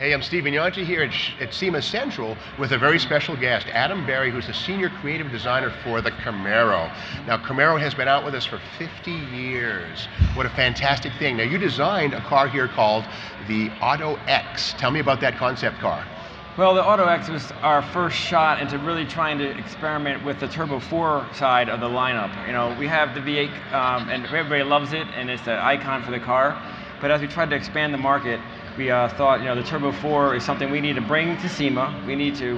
Hey, I'm Steve Vignanti here at SEMA Central with a very special guest, Adam Berry, who's the Senior Creative Designer for the Camaro. Now, Camaro has been out with us for 50 years. What a fantastic thing. Now, you designed a car here called the AutoX. Tell me about that concept car. Well, the AutoX was our first shot into really trying to experiment with the Turbo 4 side of the lineup. You know, we have the V8 and everybody loves it and it's an icon for the car. But as we tried to expand the market, we thought, you know, the Turbo 4 is something we need to bring to SEMA. We need to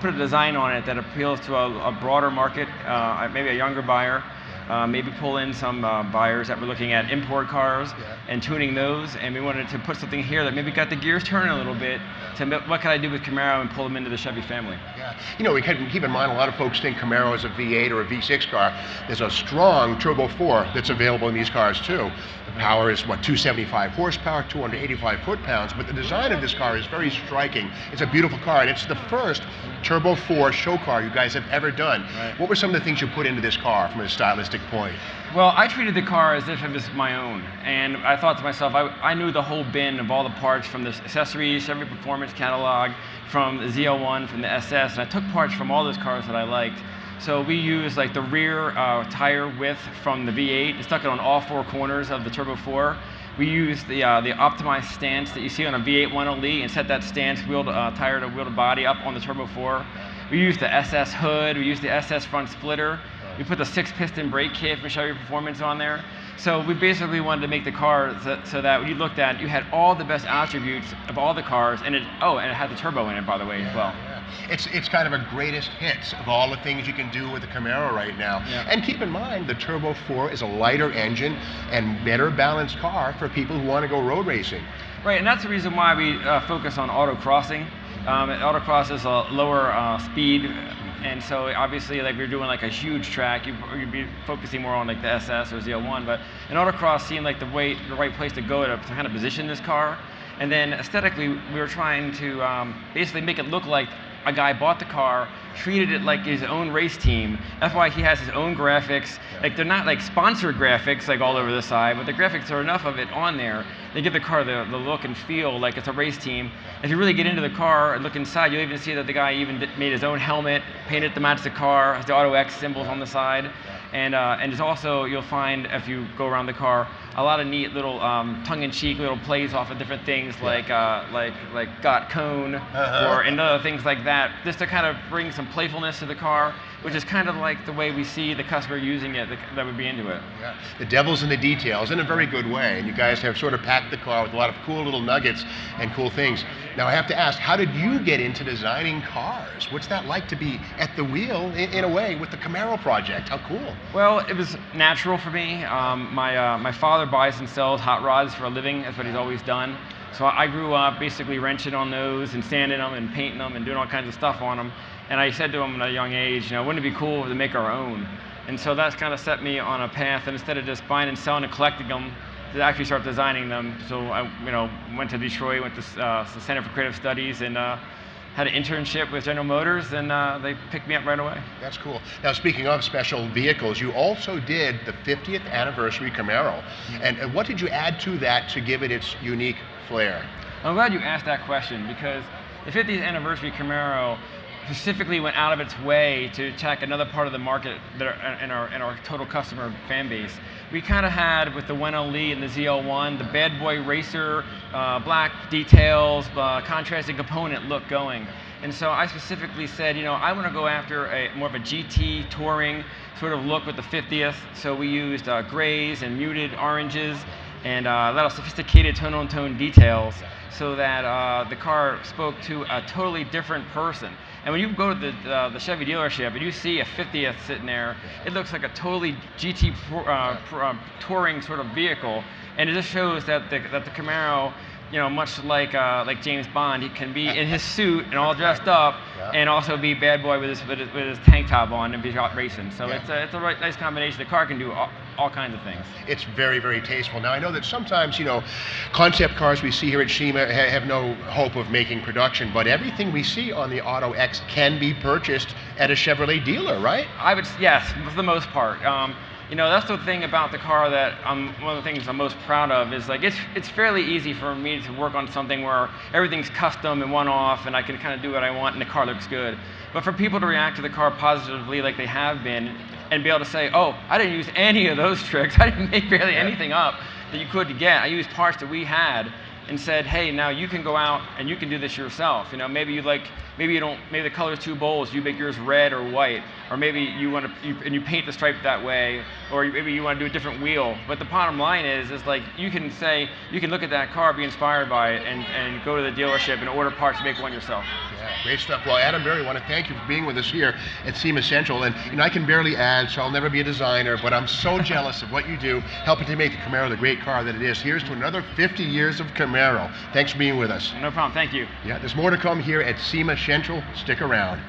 put a design on it that appeals to a broader market, maybe a younger buyer. Maybe pull in some buyers that were looking at import cars and tuning those, and we wanted to put something here that maybe got the gears turning a little bit to what can I do with Camaro and pull them into the Chevy family. Yeah, you know, we can keep in mind a lot of folks think Camaro is a V8 or a V6 car. There's a strong Turbo 4 that's available in these cars too. The power is, what, 275 horsepower, 285 foot-pounds, but the design of this car is very striking. It's a beautiful car, and it's the first Turbo 4 show car you guys have ever done. Right. What were some of the things you put into this car from a stylistic point? Well, I treated the car as if it was my own, and I thought to myself, I knew the whole bin of all the parts from the accessories, Chevy Performance catalog, from the ZL1, from the SS, and I took parts from all those cars that I liked. So we used like the rear tire width from the V8 and stuck it on all four corners of the Turbo 4. We used the optimized stance that you see on a V8 1.0L and set that stance tire to wheel to body up on the Turbo 4. We used the SS hood, we used the SS front splitter. We put the 6-piston brake kit from Chevy Performance on there. So we basically wanted to make the car so that when you looked at it, you had all the best attributes of all the cars, and it had the turbo in it, by the way, as well. Yeah. It's kind of a greatest hits of all the things you can do with the Camaro right now. Yeah. And keep in mind, the Turbo 4 is a lighter engine and better balanced car for people who want to go road racing. Right, and that's the reason why we focus on autocrossing. Autocross is a lower speed. And so obviously, like we're doing like a huge track, you'd be focusing more on like the SS or ZL1, but an autocross seemed like the right place to go to kind of position this car. And then aesthetically, we were trying to basically make it look like a guy bought the car, treated it like his own race team. That's why he has his own graphics. Like they're not like sponsored graphics like all over the side, but the graphics are enough of it on there. They give the car the look and feel like it's a race team. If you really get into the car and look inside, you'll even see that the guy even made his own helmet, painted to match the car, has the AutoX symbols on the side. And there's also, you'll find if you go around the car, a lot of neat little tongue-in-cheek little plays off of different things like got cone and other things like that, just to kind of bring some playfulness to the car, which is kind of like the way we see the customer using it that would be into it. Yeah. The devil's in the details in a very good way, and you guys have sort of packed the car with a lot of cool little nuggets and cool things. Now I have to ask, how did you get into designing cars? What's that like to be at the wheel in a way with the Camaro project? How cool. Well, it was natural for me. My father buys and sells hot rods for a living. That's what he's always done. So I grew up basically wrenching on those and sanding them and painting them and doing all kinds of stuff on them. And I said to him at a young age, you know, wouldn't it be cool to make our own? And so that's kind of set me on a path. And instead of just buying and selling and collecting them, to actually start designing them. So I, went to Detroit, went to the Center for Creative Studies, and had an internship with General Motors, and they picked me up right away. That's cool. Now, speaking of special vehicles, you also did the 50th anniversary Camaro. And what did you add to that to give it its unique flair? I'm glad you asked that question, because the 50th anniversary Camaro specifically went out of its way to attack another part of the market that in our total customer fan base. We kind of had, with the 1.0L and the ZL1, the bad boy racer, black details, contrasting component look going. And so I specifically said, I want to go after more of a GT touring sort of look with the 50th. So we used grays and muted oranges and a lot of sophisticated tone-on-tone details, so that the car spoke to a totally different person. And when you go to the Chevy dealership and you see a 50th sitting there, it looks like a totally GT touring sort of vehicle, and it just shows that the Camaro, much like James Bond, he can be in his suit and all dressed up, and also be bad boy with his tank top on and be out racing. So it's a right, nice combination. The car can do all kinds of things. It's very, very tasteful. Now I know that sometimes, concept cars we see here at SEMA have no hope of making production, but everything we see on the AutoX can be purchased at a Chevrolet dealer, right? Yes, for the most part. you know, that's the thing about the car that one of the things I'm most proud of is like it's fairly easy for me to work on something where everything's custom and one-off and I can kind of do what I want and the car looks good. But for people to react to the car positively like they have been and be able to say, oh, I didn't use any of those tricks, I didn't make barely anything up that you could get. I used parts that we had and said, hey, now you can go out and you can do this yourself. You know, maybe the color's too bold, so you make yours red or white, or maybe you want to, and you paint the stripe that way, or maybe you want to do a different wheel. But the bottom line is like you can look at that car, be inspired by it, and go to the dealership and order parts to make one yourself. Yeah, great stuff. Well, Adam Berry, I want to thank you for being with us here at SEMA Central. And you know, I can barely add, so I'll never be a designer, but I'm so jealous of what you do, helping to make the Camaro the great car that it is. Here's to another 50 years of Camaro. Thanks for being with us. No problem. Thank you. Yeah, there's more to come here at SEMA Central. Stick around.